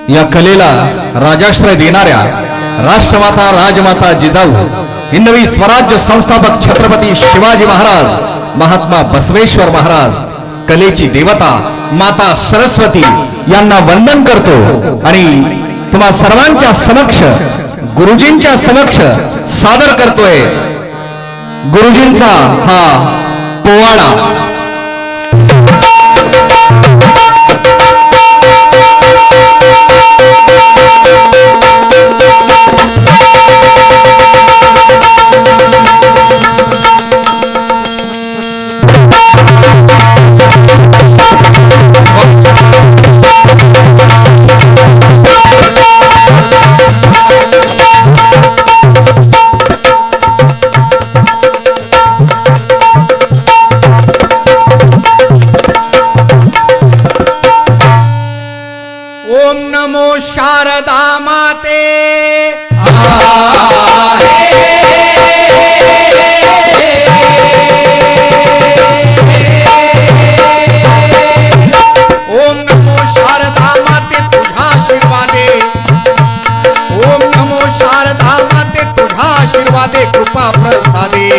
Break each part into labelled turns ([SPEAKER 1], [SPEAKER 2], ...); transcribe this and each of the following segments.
[SPEAKER 1] या कलेला राजाश्रय देणाऱ्या राष्ट्रमाता राजमाता जिजाऊ हिंदवी स्वराज्य संस्थापक छत्रपती शिवाजी महाराज महात्मा बसवेश्वर महाराज कलेची देवता माता सरस्वती यांना वंदन करतो आणि तुम्हा सर्वांच्या समक्ष गुरुजींच्या समक्ष सादर करतोय गुरुजींचा हा पोवाडा।
[SPEAKER 2] शारदा माते ओम नमो शारदा माते तुझा आशीर्वादे ओम नमो शारदा माते तुझा आशीर्वादे कृपा प्रसादे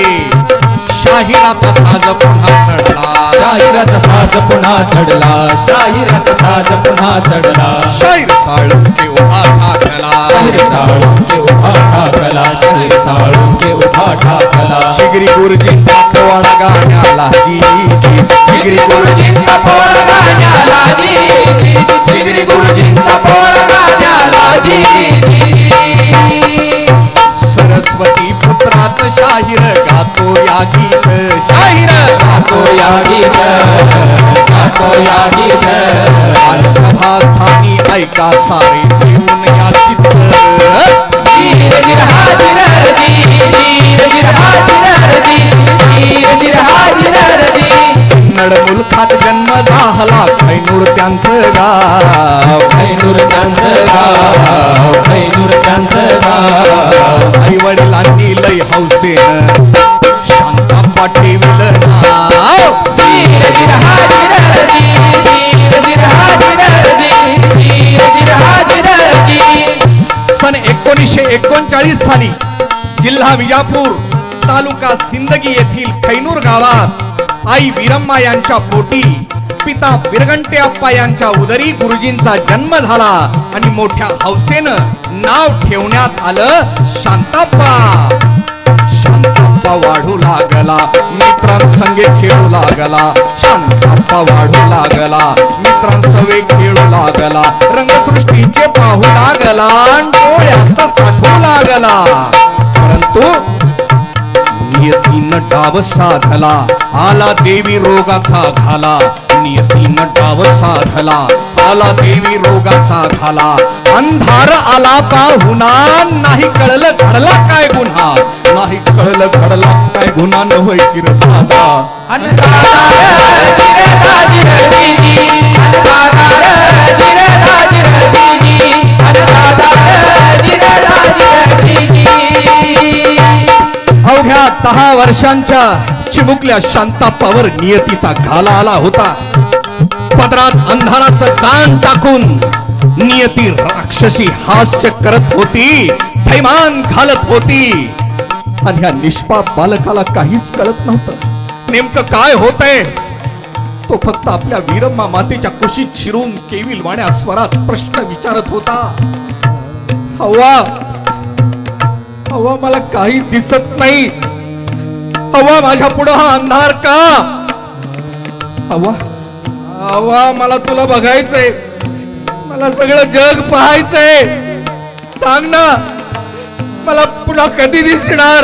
[SPEAKER 2] शाहिराचा साज पुन्हा चढला
[SPEAKER 3] शाहिराचा साज पुन्हा चढला शाहिराचा साज पुन्हा चढला
[SPEAKER 2] शाहीर साळुंके उभा ठाकला
[SPEAKER 3] शाहीर साळुंके उभा ठाकला शाहीर साळुंके उभा ठाकला
[SPEAKER 2] शिगरी गुरुजींचा पोवाडा गाण्याला शिगरी गुरुजींचा पोवाडा गाण्याला
[SPEAKER 3] जिगरी गुरुजींचा पोवाडा गाण्याला
[SPEAKER 2] सरस्वती पुत्रात शाहीर गातो या गीत शाहीर
[SPEAKER 3] गातो या गीत गातो या गीत
[SPEAKER 2] सभास्थानी ऐका सारे घेऊन या चित्र
[SPEAKER 3] धीर धीर हाजीर
[SPEAKER 2] कन्नड मुलखात जन्म झाला खैनूर त्यांचं गाव
[SPEAKER 3] खैनूर त्यांचं गाव खैनूर त्यांचं गाव
[SPEAKER 2] आई वडिलांनी लय हौसेन शांताप्पा ठेवलं नाव
[SPEAKER 3] धीर धीर हाजीर
[SPEAKER 2] सन 1939 साली जिल्हा विजापूर तालुका सिंदगी येथील खैनूर गावात आई वीरम्मा यांच्या पोटी पिता बिरगंटे अप्पा यांच्या उदरी गुरुजींचा जन्म झाला आणि मोठ्या हौसेनं नाव ठेवण्यात आलं शांताप्पा। शांताप्पा वाढू लागला मित्रांसंगे खेळू लागला शांताप्पा वाढू लागला मित्रांसवे खेळू लागला रंगसृष्टीचे पाहू लागला डोळ्यात साठू लागला परंतु नियतीनं डाव साधला आला देवी रोगाचा घाला नियतीनं डाव साधला आला देवी रोगाचा घाला अंधार आला पाहुणा नाही कळलं घडला काय गुन्हा नाही कळलं घडला काय गुन्हा न होय किर दादा अवघ्या 10 वर्षांच्या चिमुकल्या शांताप्पावर नियतीचा घाला आला होता। पदरात अंधाराचं दान टाकून नियती राक्षसी हास्य करत होती थैमान घालत होती आणि ह्या निष्पाप बालकाला काहीच कळत नव्हतं नेमकं काय होतंय। तो फक्त आपल्या वीरम्मा मातेच्या कुशीत शिरून केविल वाण्या स्वरात प्रश्न विचारत होता हवा हवा मला काही दिसत नाही हवा माझ्या पुढे हा अंधार का हवा हवा मला तुला बघायचंय मला सगळं जग पाहायचंय सांग ना मला पुन्हा कधी दिसणार।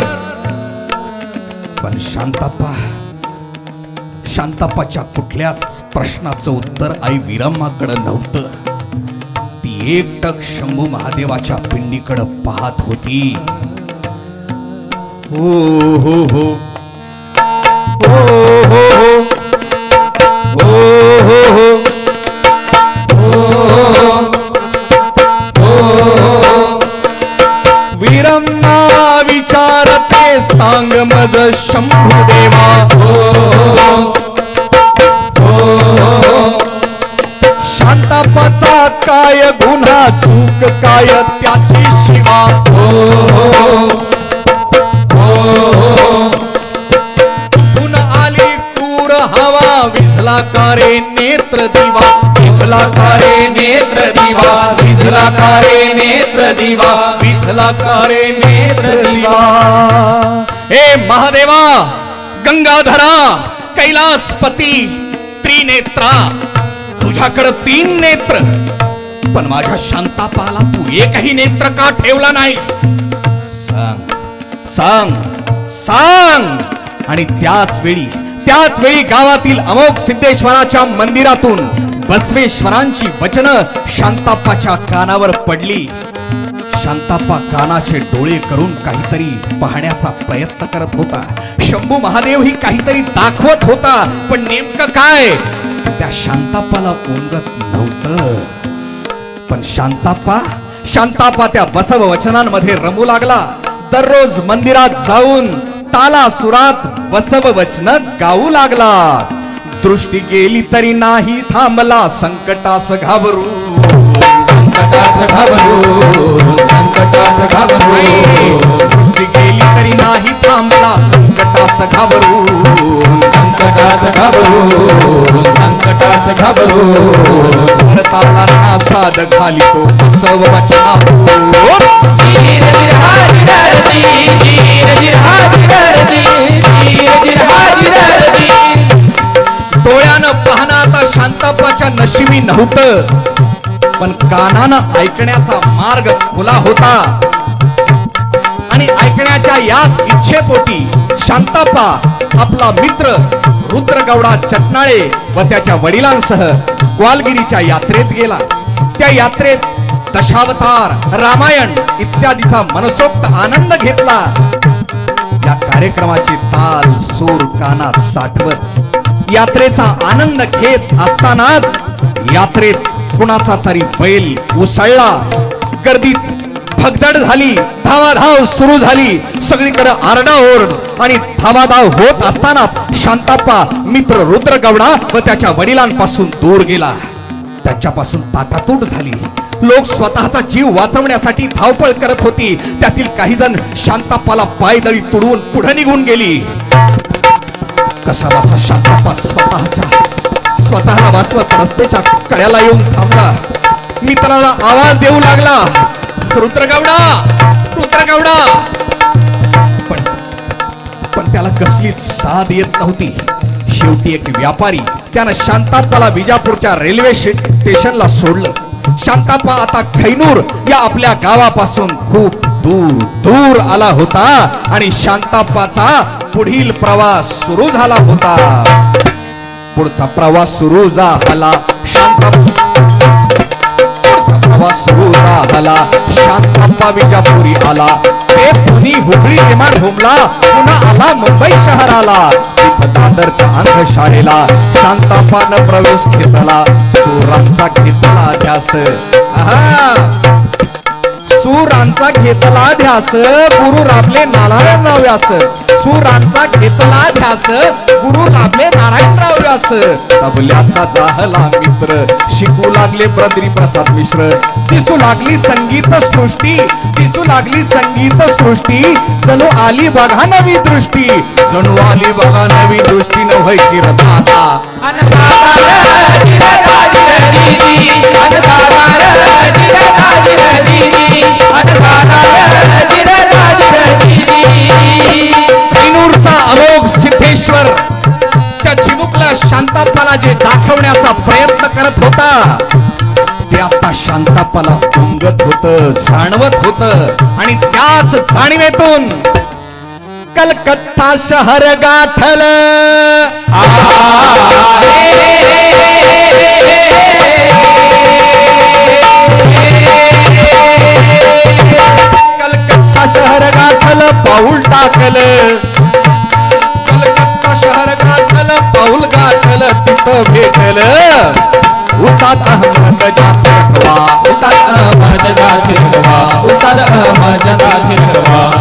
[SPEAKER 2] पण शांताप्पाच्या कुठल्याच प्रश्नाचं उत्तर आई वीरम्माकडे नव्हतं। ती एकटक शंभू महादेवाच्या पिंडीकडे पाहत होती। हो हो हो हो हो हो हो हो वीरम्मा विचारते सांग मज शंभू देवा शांताप्पाचा काय गुन्हा चूक काय त्याची शिवा कुठून आली क्रूर हवा विझला कारे नेत्र दिवा विझला कारे नेत्र दिवा विझला कारे नेत्र दिवा विझला कारे नेत्र दिवा हे महादेवा गंगाधरा कैलासपती त्रिनेत्रा तुझ्याकडे 3 नेत्र पण माझ्या शांतापाला तू एकही नेत्र का ठेवला नाहीस सांग सांग सांग आणि त्याच वेळी गावातील अमोघ सिद्धेश्वराच्या मंदिरातून बसवेश्वरांची वचनं शांताप्पाच्या कानावर पडली शांताप्पा कानाचे डोळे करून काहीतरी पाहण्याचा प्रयत्न करत होता शंभू महादेव ही काहीतरी दाखवत होता पण नेमकं काय त्या शांताप्पाला ओंगत नव्हतं पण शांताप्पा त्या बसव वचनांमध्ये रमू लागला दररोज मंदिरात जाऊन ताला सुरात बसव वचन गाऊ लागला दृष्टी गेली तरी नाही थांबला संकटास घाबरून
[SPEAKER 3] संकटास घाबरून संकटास घाबरून
[SPEAKER 2] दृष्टी गेली तरी नाही थांबला संकटास घाबरून
[SPEAKER 3] संकटास घाबरून संकटास घाबरून
[SPEAKER 2] स्वरताला नासाद घाली तो बसव वचनातून
[SPEAKER 3] धीर धीर हाजी धरती धीर धीर हाजी धरती धीर धीर हाजी धरती
[SPEAKER 2] डोळ्यानं पाहणं आता शांताप्पाच्या नशिबी नव्हतं पण कानानं ऐकण्याचा मार्ग खुला होता आणि ऐकण्याच्या याच इच्छेपोटी शांताप्पा आपला मित्र रुद्रगौडा चटनाळे व त्याच्या वडिलांसह ग्वालगिरीच्या यात्रेत गेला त्या यात्रेत दशावतार रामायण इत्यादीचा मनसोक्त आनंद घेतला या कार्यक्रमाचे ताल सूर कानात साठवत यात्रेचा आनंद घेत असतानाच यात्रेत कुणाचा तरी बैल उसळला गर्दीत भगदड झाली धावाधाव सुरू झाली सगळीकडे आरडाओरड आणि धावाधाव होत असतानाच शांताप्पा मित्र रुद्रगौडा व त्याच्या वडिलांपासून दूर गेला त्यांच्यापासून ताटातूट झाली लोक स्वतःचा जीव वाचवण्यासाठी धावपळ करत होती त्यातील काही जण शांताप्पाला पायदळी तुडवून पुढे निघून गेली कसा बसा शांताप्पा स्वतःला वाचवत रस्त्याच्या कड्याला येऊन थांबला मित्राला आवाज देऊ लागला रुद्रगौडा पण त्याला कसलीच साथ येत नव्हती शेवटी एक व्यापारी त्यानं शांताप्पाला विजापूरच्या रेल्वे स्टेशनला सोडलं शांताप्पा आता खैनूर या आपल्या गावापासून खूप दूर आला होता आणि शांताप्पाचा पुढील प्रवास सुरू झाला होता पुढचा प्रवास सुरू झाला शांताप्पा विजापुरी आला ते पुणे हुबळी विमान घुमला पुन्हा आला मुंबई शहराला तिथं दादरच्या अंधशाळेला शांताप्पानं प्रवेश घेतला सुरांचा घेतला ध्यास सुरांचा घेतला ध्यास गुरु राबले नारायणराव व्यास सुरांचा घेतला ध्यास गुरु राबले नारायणराव व्यास तबल्याचा जाहला मित्र शिकू लागले बद्री प्रसाद मिश्र दिसू लागली संगीत सृष्टी जणू आली बघा नवी दृष्टी नव्हे किरदाता खैनूरचा अमोघ सिद्धेश्वर त्या चिमुकल्या शांताप्पाला जे दाखवण्याचा प्रयत्न करत होता ते आता शांताप्पाला उंगत होत जाणवत होत आणि त्याच जाणीवेतून कलकत्ता शहर गाठल कलकत्ता शहर गाठल पाऊल टाकल कलकत्ता शहर गाठल पाऊल गाठल तिथं भेटल उस्ताद अहमद जाफरकवा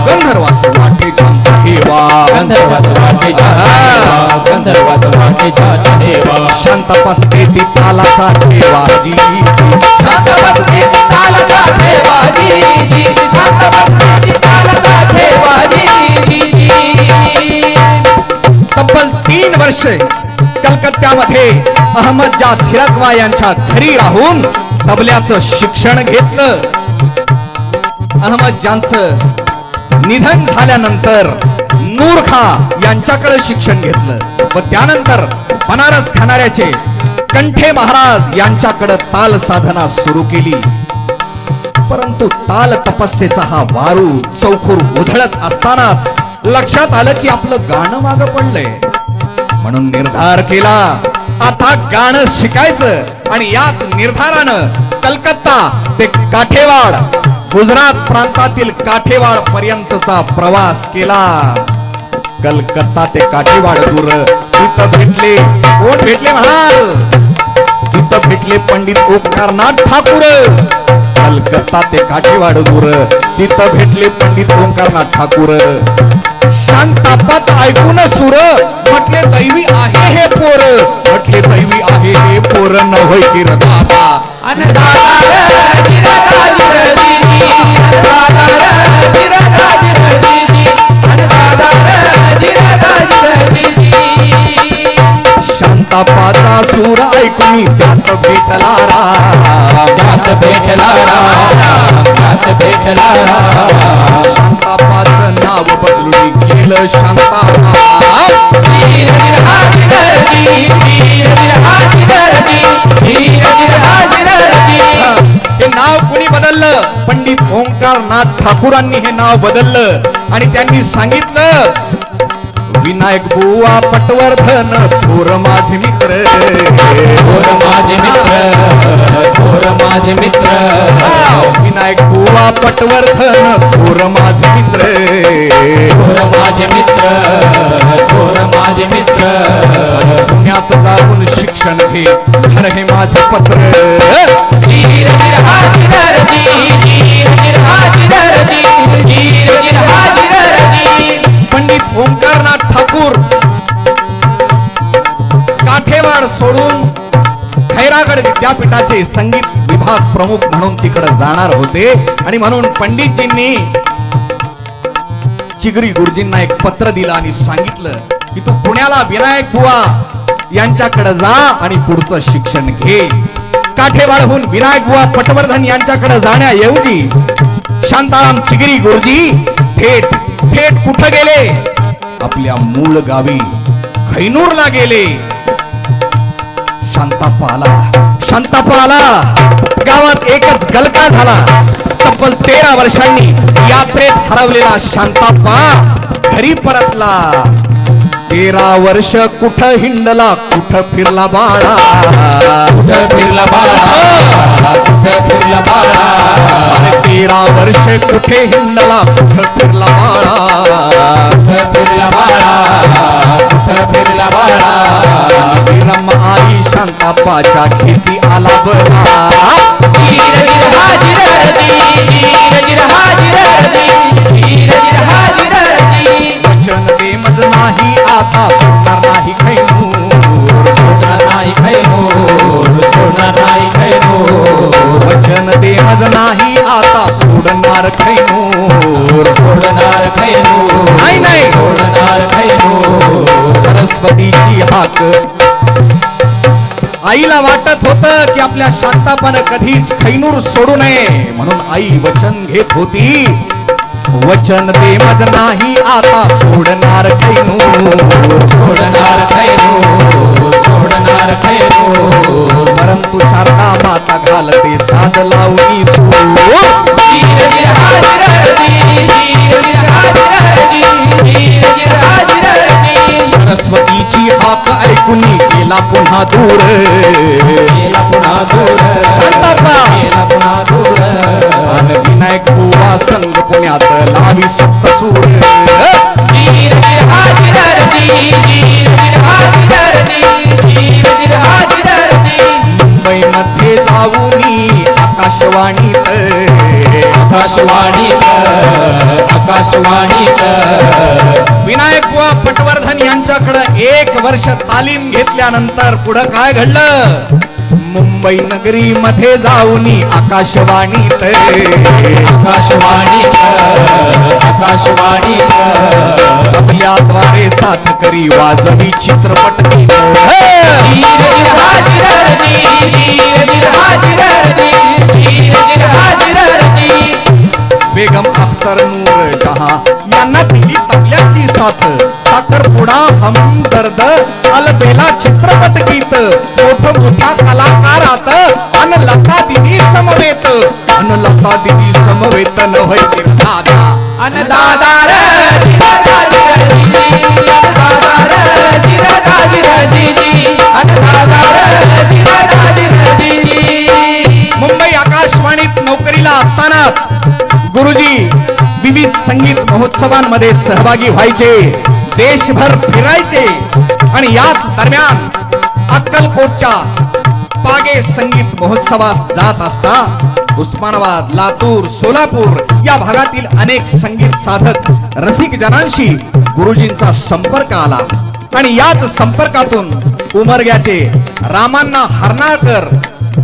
[SPEAKER 2] गंधर्वास वाटे शांतापास देती तालाचा ठेवा जी शांतापास देती
[SPEAKER 3] तालचा ठेवाजी जी शांत बसण्याची तालचा ठेवाजी जी
[SPEAKER 2] तब्बल 3 वर्षे कलकत्त्यामध्ये अहमद थिरकवा यांच्या घरी राहून तबल्याचं शिक्षण घेतलं. अहमदजांचं निधन झाल्यानंतर नूरखा यांच्याकडे शिक्षण घेतलं व त्यानंतर बनारस घाणाऱ्याचे कंठे महाराज यांच्याकडे ताल साधना सुरू केली. परंतु ताल तपस्येचा हा वारू चौखूर उधळत असतानाच लक्षात आलं की आपलं गाणं मागं पडलंय. म्हणून निर्धार केला आता गाणं शिकायचं आणि याच निर्धारानं कलकत्ता ते काठेवाड गुजरात प्रांतातील काठेवाड पर्यंतचा प्रवास केला. कलकत्ता ते काठेवाड दूर तिथं भेटले कोण भेटले म्हणाल तिथं भेटले पंडित ओंकारनाथ ठाकूर. कलकत्ता ते काठेवाड दूर तिथं भेटले पंडित ओंकारनाथ ठाकूर. शांतापाच ऐकून सुर म्हटले दैवी आहे हे पोर म्हटले दैवी आहे हे पोर न होय की दादा
[SPEAKER 3] अन्नदाता रे जिरता जिरती जी अन्नदाता रे जिरता जिरती जी अन्नदाता रे जिरता जिरती जी.
[SPEAKER 2] शांतापाचा सूर ऐकून त्यात भेटला राम
[SPEAKER 3] त्यात भेटला राम त्यात भेटला राम.
[SPEAKER 2] शांतापाचं नाव बदलून केलं शांताराम.
[SPEAKER 3] धीर धीर हाजी धरती धीर धीर हाजी धरती धीर धीर हाजी धरती.
[SPEAKER 2] हे नाव कुणी बदललं पंडित ओंकारनाथ ठाकूरांनी हे नाव बदललं आणि त्यांनी सांगितलं विनायक बुवा पटवर्धन थोर माझे मित्र
[SPEAKER 3] थोर माझे मित्र थोर माझे मित्र.
[SPEAKER 2] विनायक बुवा पटवर्धन थोर माझे मित्र
[SPEAKER 3] थोर माझे मित्र थोर माझे मित्र.
[SPEAKER 2] पुण्यात जाऊन शिक्षण घे धर हे माझे पत्र.
[SPEAKER 3] धीर धीर हाजी धरती धीर धीर हाजी धरती धीर धीर हाजी धरती.
[SPEAKER 2] पंडित ओंकारनाथ ठाकूर काठेवाड सोडून खैरागड विद्यापीठाचे संगीत विभाग प्रमुख म्हणून तिकडे जाणार होते आणि म्हणून पंडितजींनी चिगरी गुरुजींना एक पत्र दिलं आणि सांगितलं की तू पुण्याला विनायक बुवा यांच्याकडे जा आणि पुढचं शिक्षण घे. काठेवाडहून विनायक बुवा पटवर्धन यांच्याकडे जाण्याऐवजी शांताराम चिगरी गुरुजी थेट कुठं गेले आपल्या मूळ गावी खैनूरला गेले. शांताप्पा आला गावात एकच गलका झाला. तब्बल 13 वर्षांनी यात्रेत हरवलेला शांताप्पा घरी परतला. 13 वर्ष कुठं हिंडला कुठं फिरला बाळा
[SPEAKER 3] कुठं फिरला बाळा कुठं फिरला बाळा.
[SPEAKER 2] 13 वर्ष कुठे हिंडला कुठं फिरला बाळा
[SPEAKER 3] कुठं फिरला बाळा कुठं फिरला बाळा.
[SPEAKER 2] विरम आई शांताप्पाच्या खेती आला बरा.
[SPEAKER 3] धीर धीर हाजी धरती धीर धीर हाजी धरती धीर धीर हाजी धरती.
[SPEAKER 2] वचन दे मज नाही आता सोडणार नाही खैनूर
[SPEAKER 3] सोडणार नाही खैनूर सोडणार नाही खैनूर.
[SPEAKER 2] वचन दे मज नाही आता सोडणार खैनूर
[SPEAKER 3] सोडणार खैनूर
[SPEAKER 2] नाही
[SPEAKER 3] सोडणार खैनूर.
[SPEAKER 2] सरस्वतीची हाक आईला वाटत होतं की आपल्या शांतापानं कधीच खैनूर सोडू नये म्हणून आई वचन घेत होती. वचन दे मज नाही आता सोडणार खैनूर
[SPEAKER 3] सोडणार खैनूर सोडणार खैनूर.
[SPEAKER 2] परंतु शारदा माता घालते साध लावणी सूर.
[SPEAKER 3] धीर धीर हाजी धरती धीर धीर हाजी धरती धीर धीर हाजी धरती.
[SPEAKER 2] सरस्वतीची हाक ऐकून गेला पुन्हा दूर.
[SPEAKER 3] गेला पुन्हा दूर
[SPEAKER 2] शांताप्पा
[SPEAKER 3] गेला पुन्हा दूर.
[SPEAKER 2] आणि विनायक बुवा संग पुण्यात लावी सप्तसूर.
[SPEAKER 3] धीर धीर हाजी धरती धीर धीर हाजी धरती धीर धीर हाजी धरती.
[SPEAKER 2] मुंबई मध्ये जाऊनी आकाशवाणीत
[SPEAKER 3] आकाशवाणीत आकाशवाणीत.
[SPEAKER 2] विनायक बुवा पटवर्धन यांच्याकडे 1 वर्ष तालीम घेतल्यानंतर पुढं काय घडलं मुंबई नगरी मध्ये जाऊनी आकाशवाणीत
[SPEAKER 3] आकाशवाणी
[SPEAKER 2] आपल्याद्वारे साथ करी वाजवी चित्रपट गीत. बेगम अख्तर नूर जहां यांना दिली तबल्याची साथ. साखरपुडा हमदर्द अलबेला चित्रपट गीत. मोठ्या कलाकारात अन लता दिदी समवेत. अन लता दिदी समवेत नव्हे दादा
[SPEAKER 3] अन्नदादार
[SPEAKER 2] मुंबई आकाशवाणीत नोकरीला असतानाच गुरुजी विविध संगीत महोत्सवांमध्ये सहभागी व्हायचे. देशभर फिरायचे आणि याच दरम्यान अक्कलकोटच्या पागे संगीत महोत्सवास जात असता उस्मानाबाद, लातूर, सोलापूर या भागातील अनेक संगीत साधक रसिक जनांशी गुरुजींचा संपर्क आला आणि याच संपर्कातून उमरग्याचे रामांना हरनाळकर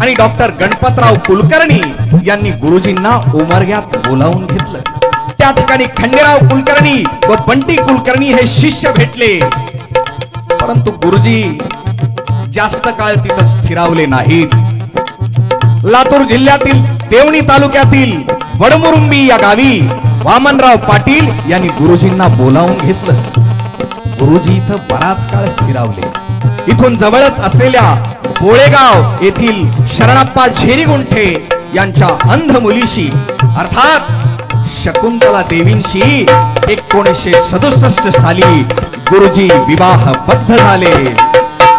[SPEAKER 2] आणि डॉक्टर गणपतराव कुलकर्णी यांनी गुरुजींना उमरग्यात बोलावून घेतलं. त्या ठिकाणी खंडेराव कुलकर्णी व बंटी कुलकर्णी हे शिष्य भेटले. परंतु गुरुजी जास्त काळ तिथं स्थिरावले नाहीत. लातूर जिल्ह्यातील देवणी तालुक्यातील वडमुरुंबी या गावी वामनराव पाटील यांनी गुरुजींना बोलावून घेतलं. गुरुजी इथं बराच काळ स्थिरावले. इथून जवळच असलेल्या बोळेगाव येथील शरणप्पा झेरीगुंठे यांच्या अंध मुलीशी अर्थात शकुंतला देवींशी 1967 साली गुरुजी विवाहबद्ध झाले.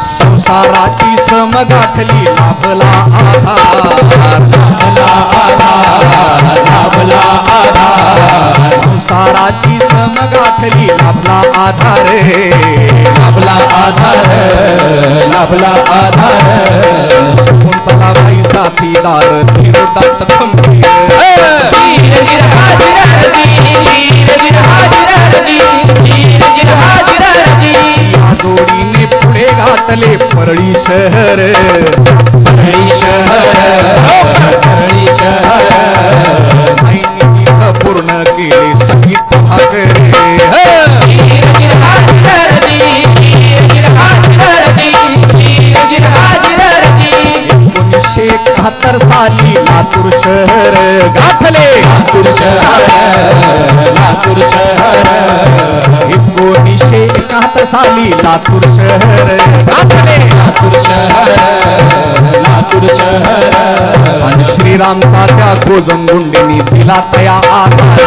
[SPEAKER 2] संसाराची समगाठली लाभला आधार. संसाराची समगाठली लाभला आधार. शकुंतलाबाई साथीदार धीरदात खंबीर. या जोडीने पुढे गाठले परळी शहर. आईने इथं पूर्ण केले संगीत भाकरे. 1971 साली लातूर शहर गाठले. 1971 साली लातूर शहर गाठले. आणि श्रीराम तात्या गोजमगुंडेंनी दिला तया आधार.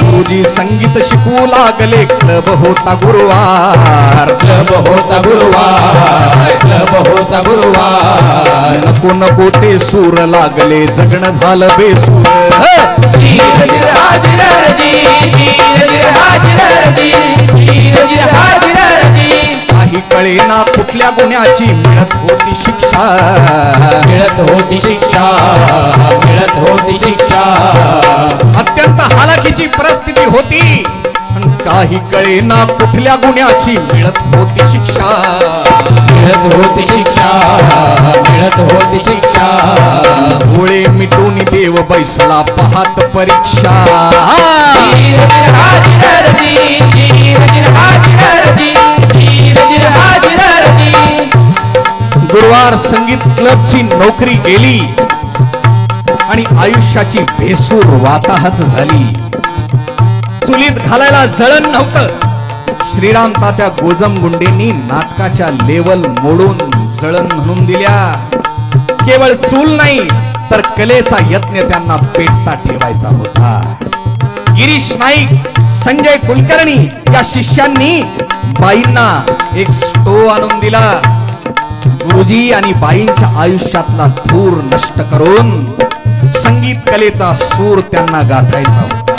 [SPEAKER 2] गुरुजी संगीत शिकू लागले. क्लब होता गुरुवार. नको नको ते सूर लागले. जगणं झालं बेसूर. काही कळेना कुठल्या गुन्ह्याची मिळत होती शिक्षा. अत्यंत हालाकीची परिस्थिती होती. काही कळेना कुठल्या गुन्ह्याची मिळत होती शिक्षा. डोळे मिटून देव बैसला पाहत परीक्षा. गुरुवार संगीत क्लबची नोकरी गेली आणि आयुष्याची भेसूर वाताहत झाली. चुलीत घालायला जळण नव्हतं. श्रीराम तात्या गोजमगुंडेंनी नाटकाच्या लेवल मोडून जळण म्हणून दिल्या. केवळ चूल नाही तर कलेचा यत्न त्यांना पेटता ठेवायचा होता. गिरीश नाईक, संजय कुलकर्णी या शिष्यांनी बाईंना एक स्टोव आणून दिला. गुरुजी आणि बाईंच्या आयुष्यातला धूर नष्ट करून संगीत कलेचा सूर त्यांना गाठायचा होता.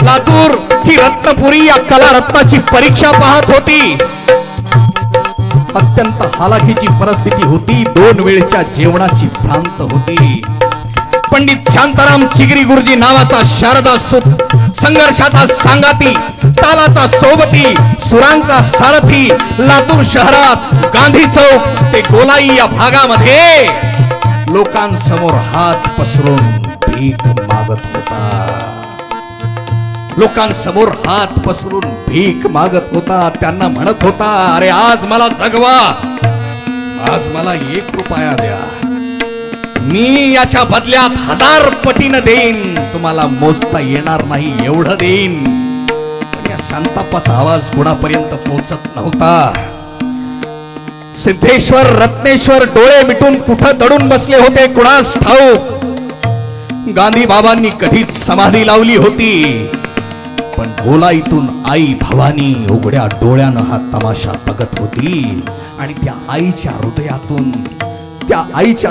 [SPEAKER 2] लातूर ही रत्नपुरी या कला रत्नाची परीक्षा पाहत होती. अत्यंत हालाखीची परिस्थिती होती. 2 वेळच्या जेवणाची भ्रांत होती. पंडित शांताराम चिगरी गुरुजी नावाचा शारदा संघर्षाचा सांगाती, तालाचा सोबती, सुरांचा सारथी लातूर शहरात गांधी चौक ते गोलाई या भागामध्ये लोकांसमोर हात पसरून भीक मागत होता. लोकांसमोर हात पसरून भीक मागत होता. त्यांना म्हणत होता, अरे आज मला जगवा, आज मला 1 रुपया द्या, मी याच्या बदल्यात 1000 पटीनं देईन, तुम्हाला मोजता येणार नाही एवढं देईन. पण या शांताप्पाचा आवाज कुणापर्यंत पोहोचत नव्हता. सिद्धेश्वर रत्नेश्वर डोळे मिटून कुठं दडून बसले होते कुणास ठाऊक. गांधी बाबांनी कधीच समाधी लावली होती, पण गोलाईतून आई भवानी उघड्या डोळ्यानं हा तमाशा बघत होती. आणि त्या आईच्या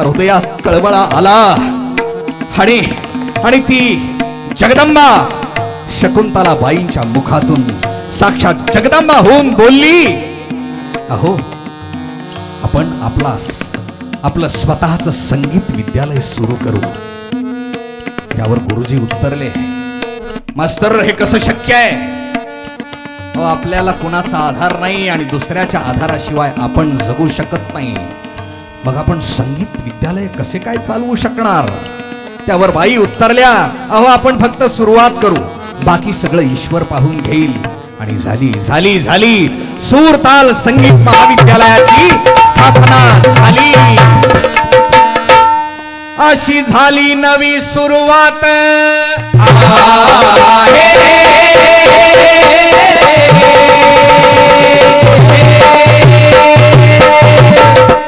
[SPEAKER 2] हृदयात कळवळा आला. आणि ती जगदंबा शकुंतला बाईंच्या मुखातून साक्षात जगदंबा होऊन बोलली, अहो आपण आपलं स्वतःच संगीत विद्यालय सुरू करू. त्यावर गुरुजी उत्तरले, मास्तर हे कसं शक्य आहे? आपल्याला कुणाचा आधार नाही आणि दुसऱ्याच्या आधाराशिवाय आपण जगू शकत नाही, मग आपण संगीत विद्यालय कसे काय चालवू शकणार? त्यावर बाई उत्तरल्या, अहो आपण फक्त सुरुवात करू, बाकी सगळं ईश्वर पाहून घेईल. आणि झाली सूर ताल संगीत महाविद्यालयाची स्थापना झाली. अशी झाली नवी सुरुवात.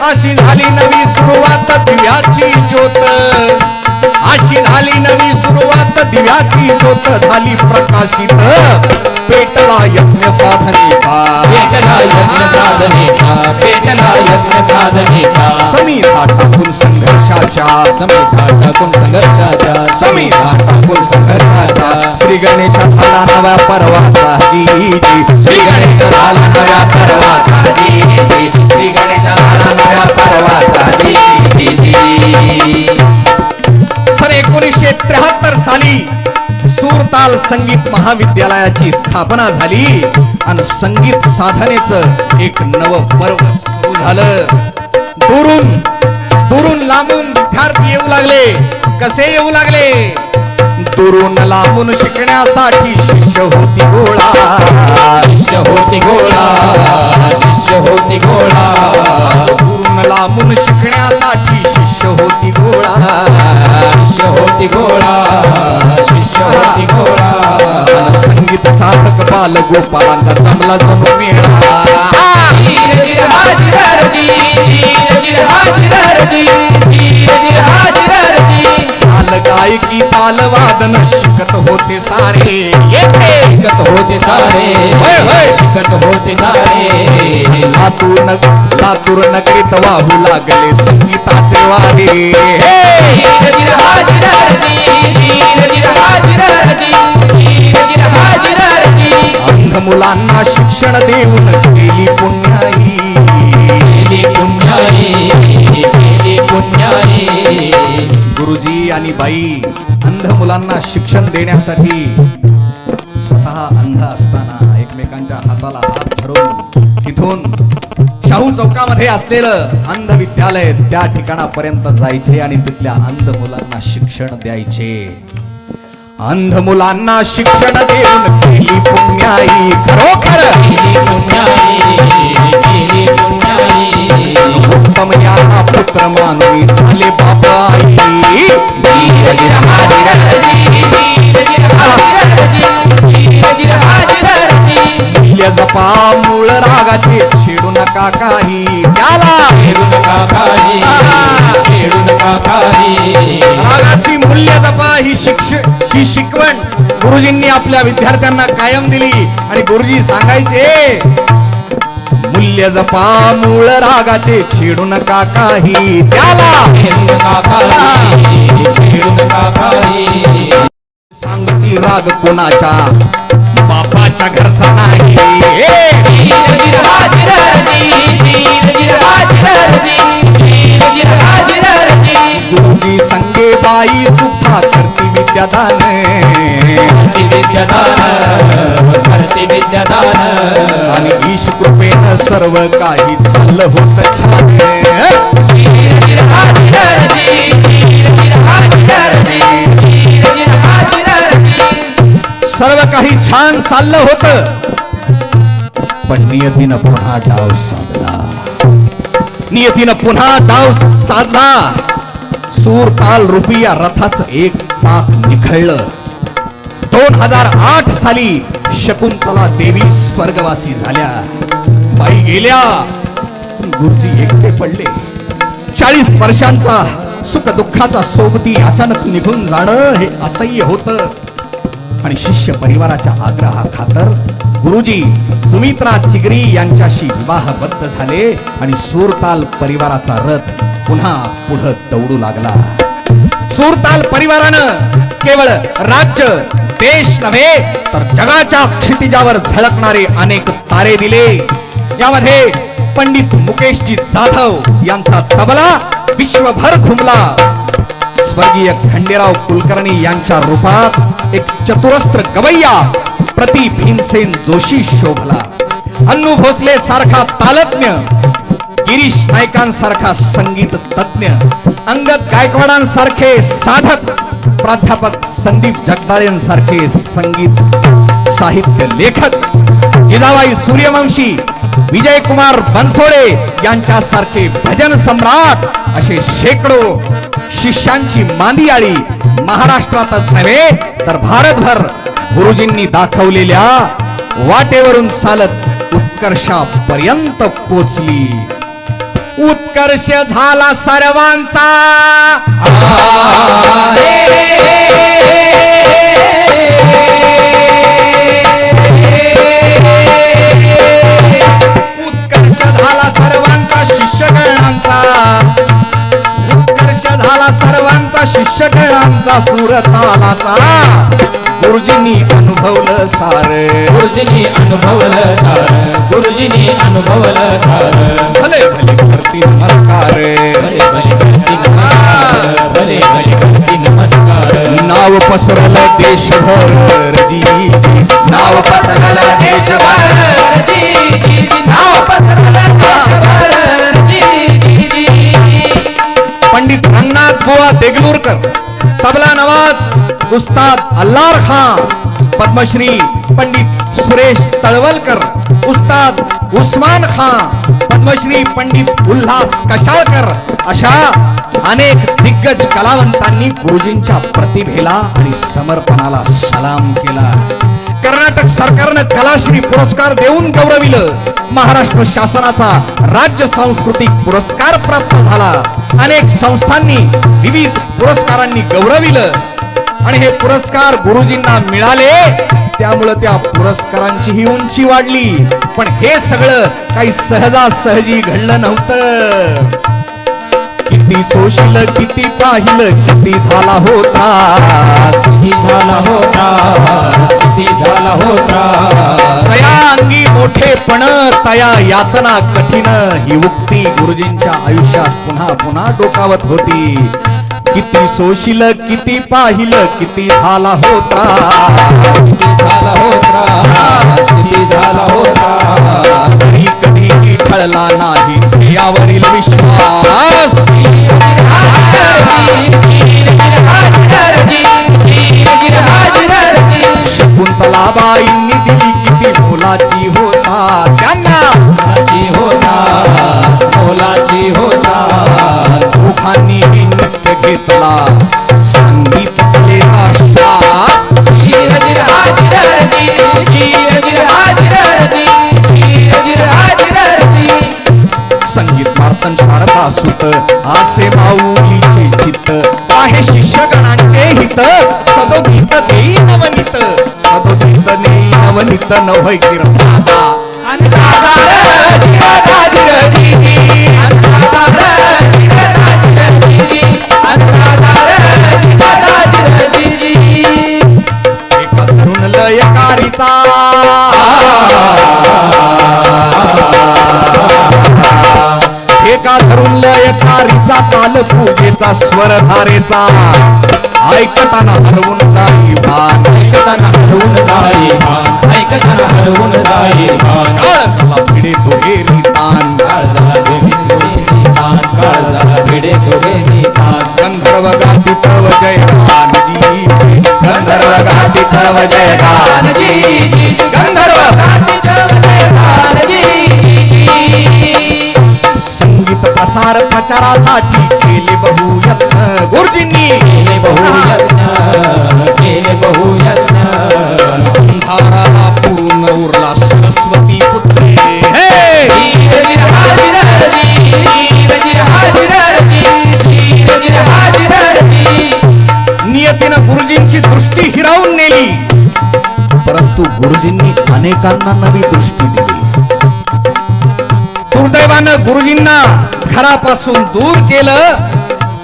[SPEAKER 2] अशी झाली नवी सुरुवात दिव्याची ज्योत. अशी झाली नवी सुरुवात दिव्याची ज्योत झाली प्रकाशित. पेटला यज्ञ साधनेचा,
[SPEAKER 3] पेटला यज्ञ साधनेचा, पेटला यज्ञ साधनेचा.
[SPEAKER 2] समिधा टाकून संघर्षाच्या,
[SPEAKER 3] समिधा टाकून संघर्षाच्या,
[SPEAKER 2] समिधा टाकून संघर्षाच्या. श्री गणेश झाला नव्या पर्वाचा दीदी,
[SPEAKER 3] श्री गणेश झाला नव्या पर्वाचा दीदी, श्री गणेश झाला नव्या पर्वाचा दीदी.
[SPEAKER 2] सन 1973 साली सूरताल संगीत महाविद्यालयाची स्थापना झाली आणि संगीत साधनेचं एक नव पर्व सुरू झालं. दुरून लांबून विद्यार्थी येऊ लागले. कसे येऊ लागले? दुरून लांबून शिकण्यासाठी शिष्य होती गोळा,
[SPEAKER 3] शिष्य होती गोळा, शिष्य होती गोळा.
[SPEAKER 2] दुरून लांबून शिकण्यासाठी शिष्य होती गोळा,
[SPEAKER 3] शिष्य होती गोळा, शिष्य होती गोळा.
[SPEAKER 2] संगीत साधक बाल गोपालांचा जमला जणू मेळा.
[SPEAKER 3] धीर धीर हाजीर रजी, धीर धीर हाजीर रजी, धीर धीर हाजीर रजी.
[SPEAKER 2] ताल गायकी ताल वादन शिकत होते सारे येथे,
[SPEAKER 3] शिकत होते सारे, शिकत होते सारे.
[SPEAKER 2] लातूर नगरीत वाहू लागले संगीताचे वारे.
[SPEAKER 3] धीर धीर हाजीर रजी, धीर धीर हाजीर रजी, धीर धीर हाजीर रजी.
[SPEAKER 2] अंध मुलांना शिक्षण देऊन केली पुण्याई,
[SPEAKER 3] केली पुण्याई, केली पुण्याई.
[SPEAKER 2] गुरुजी आणि बाई अंध मुलांना शिक्षण देण्यासाठी स्वतः अंध असताना एकमेकांच्या हाताला हात धरून तिथून शाहू चौकामध्ये असलेलं अंध विद्यालय त्या ठिकाणापर्यंत जायचे आणि तिथल्या अंध मुलांना शिक्षण द्यायचे. अंध मुलांना शिक्षण देऊन केली पुण्याई, खरोखर
[SPEAKER 3] केली पुण्याई, केली पुण्याई.
[SPEAKER 2] उत्तम यांना पुत्र मानवी झाले बाबाई.
[SPEAKER 3] धीर धीर हाजीर रजी, धीर धीर हाजीर रजी, धीर धीर हाजीर रजी.
[SPEAKER 2] मूल्य जपा मूळ रागाचे छेडू नका काही त्याला,
[SPEAKER 3] छेडू नका काही, छेडू नका काही.
[SPEAKER 2] रागाची मूल्य जपा ही शिकवण गुरुजींनी आपल्या विद्यार्थ्यांना कायम दिली. आणि गुरुजी सांगायचे, मूल्य जपा मूळ रागाचे छेडू नका काही त्याला,
[SPEAKER 3] छेडू नका काही, छेडू नका काही.
[SPEAKER 2] सांगती राग कोणाच्या बापाच्या घरचा नाही.
[SPEAKER 3] धीर धीर हाजीर रजी, धीर धीर हाजीर रजी, धीर धीर हाजीर रजी.
[SPEAKER 2] गुरुजी संगे बाई सुद्धा करती विद्यादान
[SPEAKER 3] भरती विद्यादान भरती विद्यादान
[SPEAKER 2] आणि ईश कृपेनं सर्व काही चाललं होत छान
[SPEAKER 3] धीर धीर हा धीरती धीर धीर हा धीरती धीर धीर हा धीरती
[SPEAKER 2] सर्व काही छान चाललं होत पण नियतीनं पुन्हा डाव साधला नियतीनं पुन्हा डाव साधला सूर ताल रूपी या रथाचं एक चाक निखळलं 2008 साली शकुंतला देवी स्वर्गवासी झाल्या बाई गेल्या गुरुजी एकटे पडले 40 वर्षांचा सुख दुःखाचा सोबती अचानक निघून जाणं हे असह्य होतं आणि शिष्य परिवाराच्या आग्रहा खातर गुरुजी सुमित्रा चिगरी यांच्याशी विवाहबद्ध झाले आणि सूरताल परिवाराचा रथ पुन्हा पुढे दौडू लागला सूरताल परिवारानं केवळ राज्य देश नव्हे तर जगाच्या क्षितिजावर झळकणारे अनेक तारे दिले यामध्ये पंडित मुकेशजी जाधव यांचा तबला विश्वभर घुमला स्वर्गीय खंडेराव कुलकर्णी यांच्या रूपात एक चतुरस्त्र गवैया प्रति भीमसेन जोशी शोभला अन्नू भोसले सारखा तालज्ञ गिरीश नायकांसारखा संगीत तज्ञ अंगद गायकवाडांसारखे साधक प्राध्यापक संदीप जगदाळेंसारखे संगीत साहित्य लेखक जिजाबाई सूर्यवंशी विजय कुमार बनसोडे यांच्यासारखे भजन सम्राट असे शेकडो शिष्यांची मांदियाळी महाराष्ट्रातच नव्हे तर भारतभर गुरुजींनी दाखवलेल्या वाटेवरून चालत उत्कर्षापर्यंत पोचली उत्कर्ष झाला सर्वांचा उत्कर्ष झाला सर्वांचा शिष्यगणांचा उत्कर्ष झाला सर्वांचा शिष्यगणांचा सुरतालाचा गुरुजींनी अनुभवलं सार
[SPEAKER 3] गुरुजींनी अनुभवलं सार गुरुजींनी अनुभवलं सार
[SPEAKER 2] भले भले करती नमस्कार
[SPEAKER 3] भले भले करती नमस्कार भले भले करती नमस्कार
[SPEAKER 2] नाव पसरलं देशभर जी
[SPEAKER 3] नाव पसरलं देशभर जी जी नाव पसरलं देशभर जी जी
[SPEAKER 2] पंडित रंगनाथ बुवा देगलूरकर तबला नवाज उस्ताद अल्लार खान पद्मश्री पंडित सुरेश तळवलकर उस्ताद उस्मान खान पद्मश्री पंडित उल्हास कशाळकर अशा अनेक दिग्गज कलावंतांनी गुरुजींच्या प्रतिभेला आणि समर्पणाला सलाम केला कर्नाटक सरकारनं कलाश्री पुरस्कार देऊन गौरविलं महाराष्ट्र शासनाचा राज्य सांस्कृतिक पुरस्कार प्राप्त झाला अनेक संस्थांनी विविध पुरस्कारांनी गौरविलं आणि हे पुरस्कार गुरुजींना मिळाले त्यामुळे त्या पुरस्कारांची ही उंची वाढली पण हे सगळं काही सहजासहजी घडलं नव्हतं किती सोशील किती पाहिलं किती झाला हो त्रास
[SPEAKER 3] किती झाला होता किती झाला होता
[SPEAKER 2] तया अंगी मोठेपण तया यातना कठीण ही उक्ती गुरुजींच्या आयुष्यात पुन्हा पुन्हा डोकावत होती किती सोशील किती पाहिलं किती झाला होता
[SPEAKER 3] किती झाला होता किती झाला होता
[SPEAKER 2] तरी कधी ठळला नाही यावरील विश्वास शकुंतलाबाईंनी दिली किती मोलाची हो साथ त्यांना
[SPEAKER 3] मोलाची हो साथ
[SPEAKER 2] दोघांनी नृत्य घेतला संगीत कलेचा श्वास संगीत मार्तन शारदा सुत आसे माऊलीचे चित्त आहे शिष्यगणांचे हित सदोदित देई नवनीत सदोदित देई नवनीत नवय कीर्ताचा एका धरून लयकारीचा एका धरून लयकारीचा ताल पूजेचा स्वरधारेचा ऐकताना हरवून जाई भान.
[SPEAKER 3] ऐकताना हरवून जाई भान, ऐकताना हरवून जाई भान.
[SPEAKER 2] काळ झाला भिडे दुहेरी तान.
[SPEAKER 3] काळ झाला देवीन दुहेरी तान, काळ झाला भिडे दुहेरी तान.
[SPEAKER 2] गंधर्व गाती तव जय गानजी, गंधर्व गाती तव जय गानजी, गंधर्व
[SPEAKER 3] गाती जय गानजी.
[SPEAKER 2] संगीत प्रसार प्रचारासाठी केले बहुयत्न गुरुजींनी.
[SPEAKER 3] केले बहुयत्न, केले बहुयत्न.
[SPEAKER 2] अंधाराला पूर्ण उरला सरस्वती पुत्रे. हे
[SPEAKER 3] धीर धीर हाजीर हरजी, धीर धीर हाजीर हरजी, धीर धीर हाजीर हरजी.
[SPEAKER 2] नियतीनं गुरुजींची दृष्टी हिरावून नेली, परंतु गुरुजींनी अनेकांना नवी दृष्टी दिली. दुर्दैवानं गुरुजींना घरापासून दूर केलं,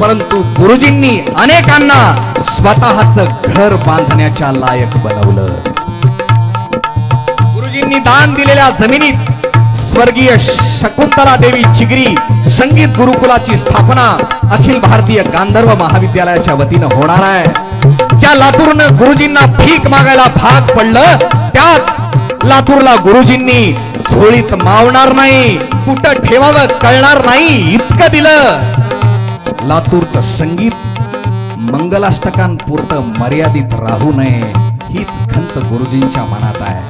[SPEAKER 2] परंतु गुरुजींनी अनेकांना स्वतःच घर बांधण्याच्या लायक बनवलं. गुरुजींनी दान दिलेल्या जमिनीत स्वर्गीय शकुंतला देवी चिगरी संगीत गुरुकुलाची स्थापना अखिल भारतीय गांधर्व महाविद्यालयाच्या वतीनं होणार आहे. ज्या लातूरनं गुरुजींना भीक मागायला भाग पडलं, त्याच लातूरला गुरुजींनी झोळीत मावणार नाही, कुठं ठेवावं कळणार नाही इतकं दिलं. लातूरचं संगीत मंगलाष्टकांपुरतं मर्यादित राहू नये हीच खंत गुरुजींच्या मनात आहे.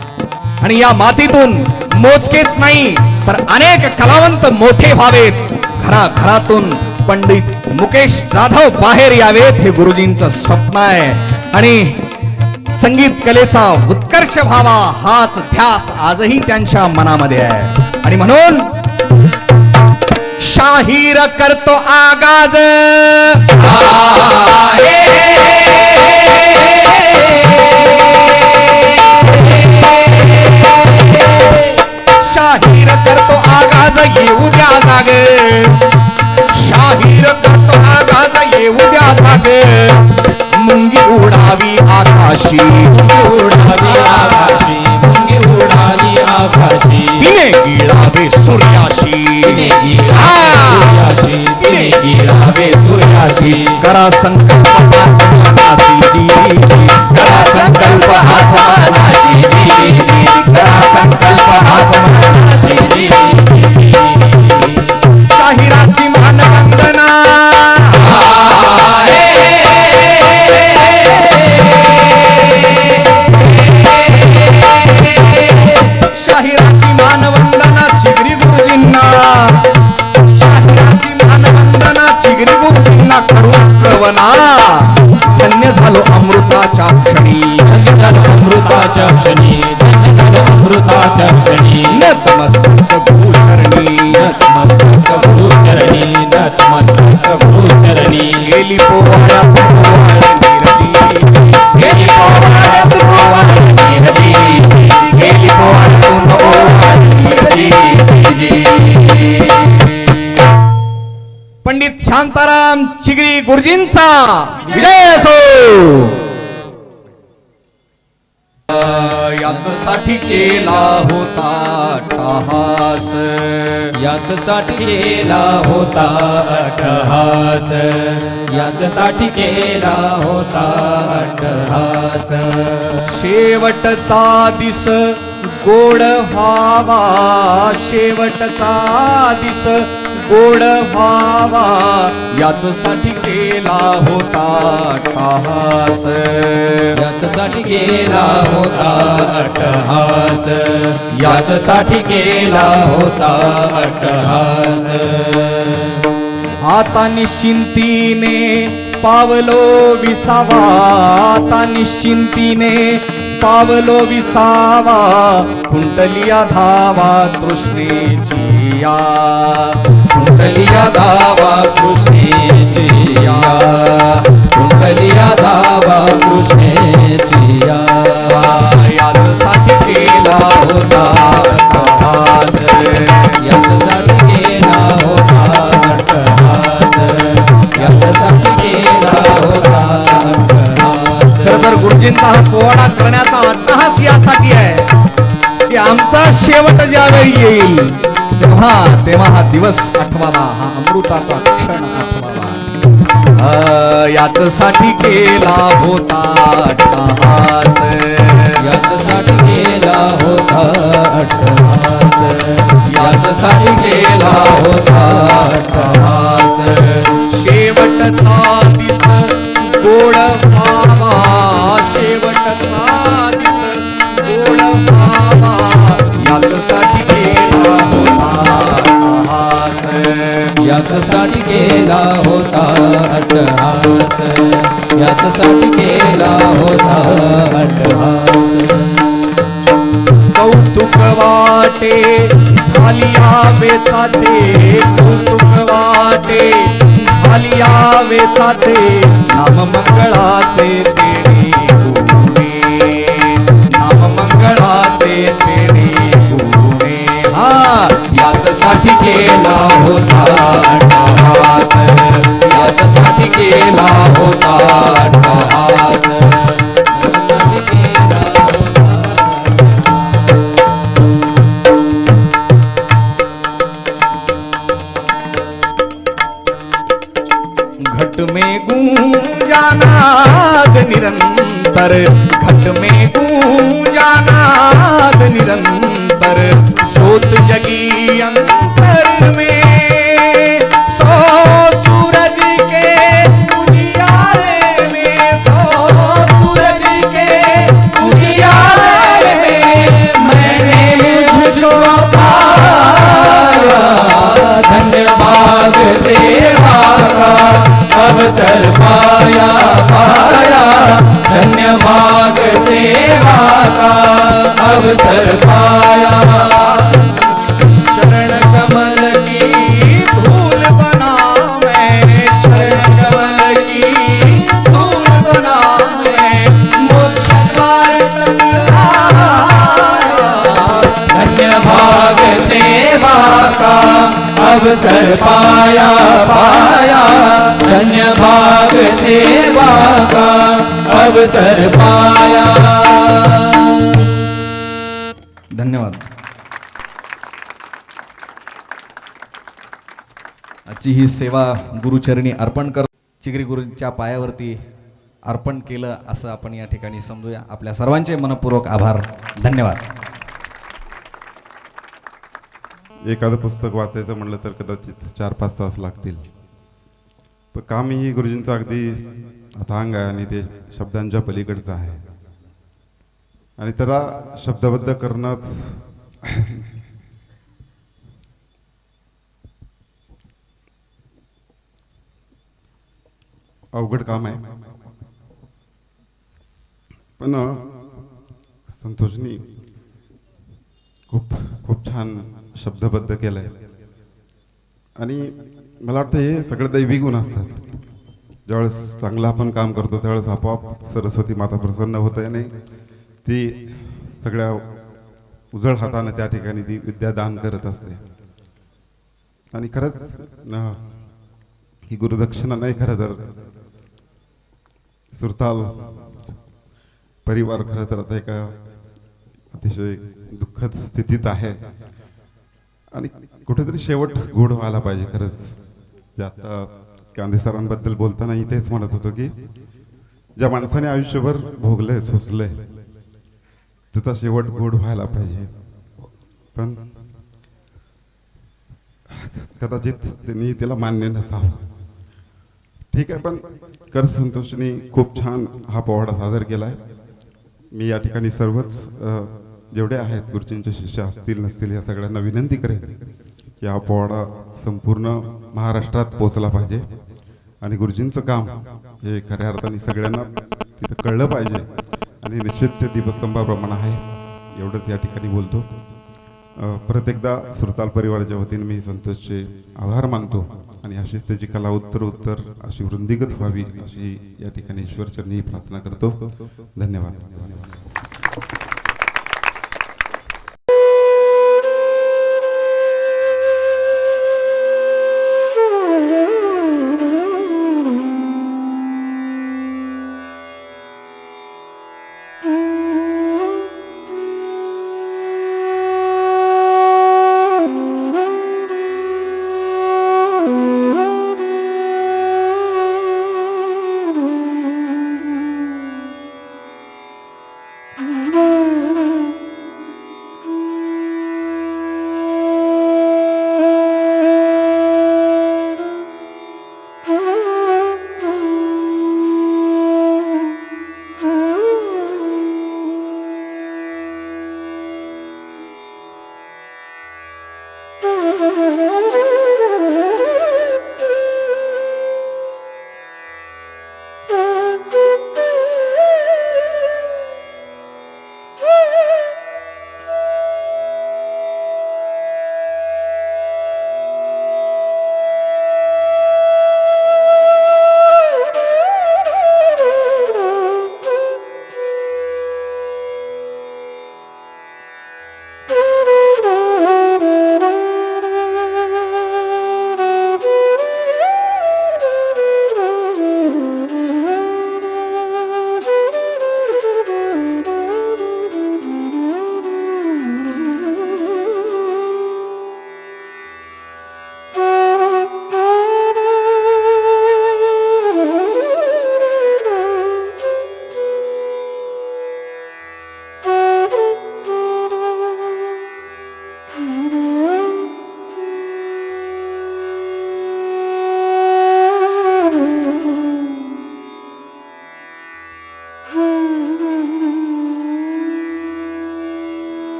[SPEAKER 2] आणि या मातीतून मोजकेच नाही तर अनेक कलावंत मोठे व्हावेत. घराघरातून पंडित मुकेश जाधव बाहेर यावेत हे गुरुजींचं स्वप्न आहे. आणि संगीत कलेचा उत्कर्ष व्हावा हाच ध्यास आजही त्यांच्या मनामध्ये आहे. आणि म्हणून शाहीर करतो आगाज, शाहीर करतो आगाज येऊ द्या जाग, शाहीर करतो आगाज येऊ द्या जाग. मुंगी उडावी आकाशी,
[SPEAKER 3] उडावी आकाशी, मुंगी उडावी आकाशी.
[SPEAKER 2] तिने गिळावे सूर्याशी,
[SPEAKER 3] तिने गिळावे सूर्याशी, तिने गिळावे सूर्याशी.
[SPEAKER 2] करा संकल्प हाच मनाशी जी जी, करा संकल्प हाच मनाशी जी जी, करा संकल्प हाच मनाशी जी जी. शाहिराची मानवंदना, शाहिराची मानवंदना चिगरी गुरुजींना, शाहिराची मानवंदना चिगरी गुरुजींना करून कवना. धन्य झालो अमृताच्या क्षणी,
[SPEAKER 3] धन्य झालो अमृताच्या क्षणी, धन्य झालो अमृताच्या क्षणी.
[SPEAKER 2] नतमस्तक भूचरणी,
[SPEAKER 3] नतमस्तक गुरुचरणी, नतमस्तक गुरुचरणी.
[SPEAKER 2] गेली पोवाड्यात पोवाड निरती,
[SPEAKER 3] गेली पोवाड्यात पोवाड निरती,
[SPEAKER 2] गेली पोवाड्यातून ओवाड निरती. पंडित शांताराम चिगरी गुरुजींचा विजय असो. याच्यासाठी केला होता अट्टहास,
[SPEAKER 3] याचसाठी केला होता अट्टहास, याचसाठी केला होता अट्टहास.
[SPEAKER 2] शेवटचा दिस गोड व्हावा, शेवटचा दिस गोड व्हावा, याच्यासाठी केला होता अट्टहास,
[SPEAKER 3] याचसाठी केला होता अट्टहास, याचसाठी केला होता अट्टहास.
[SPEAKER 2] आता निश्चिंतीने पावलो विसावा, आता निश्चिंतीने पावलो विसावा. कुंडलिया धावा तृष्णेची या,
[SPEAKER 3] कुंडलिया धावा कृष्णेची या, कुंडलिया धावा कृष्णेची या.
[SPEAKER 2] याच्यासाठी केला होता अट्टहास,
[SPEAKER 3] याचसाठी केला होता अट्टहास, याचसाठी केला होता अट्टहास.
[SPEAKER 2] खरं तर गुरुजींचा हा पोवाडा करण्याचा अट्टहास यासाठी आहे की आमचा शेवट ज्यावेळी येईल तेव्हा हा दिवस आठवावा, हा अमृताचा क्षण आठवावा. याचसाठी केला होता अट्टहास,
[SPEAKER 3] याचसाठी केला होता अट्टहास, याचसाठी केला होता अट्टहास.
[SPEAKER 2] शेवटचा दिस गोड व्हावा, शेवटचा दिस गोड व्हावा, याचसाठी केला होता अट्टहास.
[SPEAKER 3] याचसाठी केला होता अट्टहास, याचसाठी केला होता अट्टहास.
[SPEAKER 2] कौतुक वाटे झाली वेचाचे, कौतुक वाटे झाली वेचाचे, नाम मंगळाचे तेणे गुणे, नाम मंगळाचे तेणे गुणे. हा याचसाठी केला होता अट्टहास, याचसाठी केला होता अट्टहास,
[SPEAKER 3] याचसाठी केला होता अट्टहास.
[SPEAKER 2] घट में गूंजा नाद निरंतर, घट में गूंजा नाद निरंतर, ज्योत जगी अंतर में, सौ सूरज के उजियारे में, सौ सूरज के
[SPEAKER 3] उजियारे में मैंने मुझको पाया, धन्य भाग सेवा का अवसर पाया पाया, धन्य भाग सेवा का अवसर पाया.
[SPEAKER 2] चरण कमल की धूल बना मैं, चरण कमल की धूल बना मैं, मोक्ष द्वार तक आया.
[SPEAKER 3] धन्य भाग सेवा का अवसर पाया पाया, धन्य भाग सेवा का अवसर पाया.
[SPEAKER 1] धन्यवाद. आजची ही सेवा गुरुचरणी अर्पण कर, चिगरी गुरूंच्या पायावरती अर्पण केलं असं आपण या ठिकाणी समजूया. आपल्या सर्वांचे मनपूर्वक आभार. धन्यवाद.
[SPEAKER 4] एखादं पुस्तक वाचायचं म्हणलं तर कदाचित 4-5 तास लागतील, पण कामही गुरुजींचं अगदी अथांग आहे आणि ते शब्दांच्या पलीकडचं आहे आणि त्याला शब्दबद्ध करणंच अवघड काम आहे. पण संतोषनी खूप खूप छान शब्दबद्ध केलंय आणि मला वाटतं हे सगळे दैवी गुण असतात. ज्यावेळेस चांगलं आपण काम करतो त्यावेळेस आपोआप सरस्वती माता प्रसन्न होते आणि ती सगळ्या उजळ हाताने त्या ठिकाणी ती विद्या दान करत असते. आणि खरंच ही गुरुदक्षिणा नाही, खरं तर सुरताल परिवार खरं तर आता एका अतिशय दुःखद स्थितीत आहे आणि कुठेतरी शेवट गोड व्हायला पाहिजे. खरंच जे आता कांदे सरांबद्दल बोलताना इथेच म्हणत होतो की ज्या माणसाने आयुष्यभर भोगले सोसले त्याचा शेवट गोड व्हायला पाहिजे. पण कदाचित त्यांनी त्याला मान्य नसावं. ठीक आहे, पण कर संतोषनी खूप छान हा पोवाडा सादर केलाय. मी या ठिकाणी सर्वच जेवढे आहेत गुरुजींचे शिष्य असतील नसतील या सगळ्यांना विनंती करेन की हा पोवाडा संपूर्ण महाराष्ट्रात पोहोचला पाहिजे आणि गुरुजींचं काम हे खऱ्या अर्थाने सगळ्यांना तिथं कळलं पाहिजे आणि निश्चित ते दीपस्तंभाप्रमाणे आहे एवढंच या ठिकाणी बोलतो. परत एकदा सुरताल परिवाराच्या वतीने मी संतोषचे आभार मानतो आणि अशीच त्याची कला उत्तर अशी वृद्धिंगत व्हावी अशी या ठिकाणी ईश्वरचरणी प्रार्थना करतो. धन्यवाद.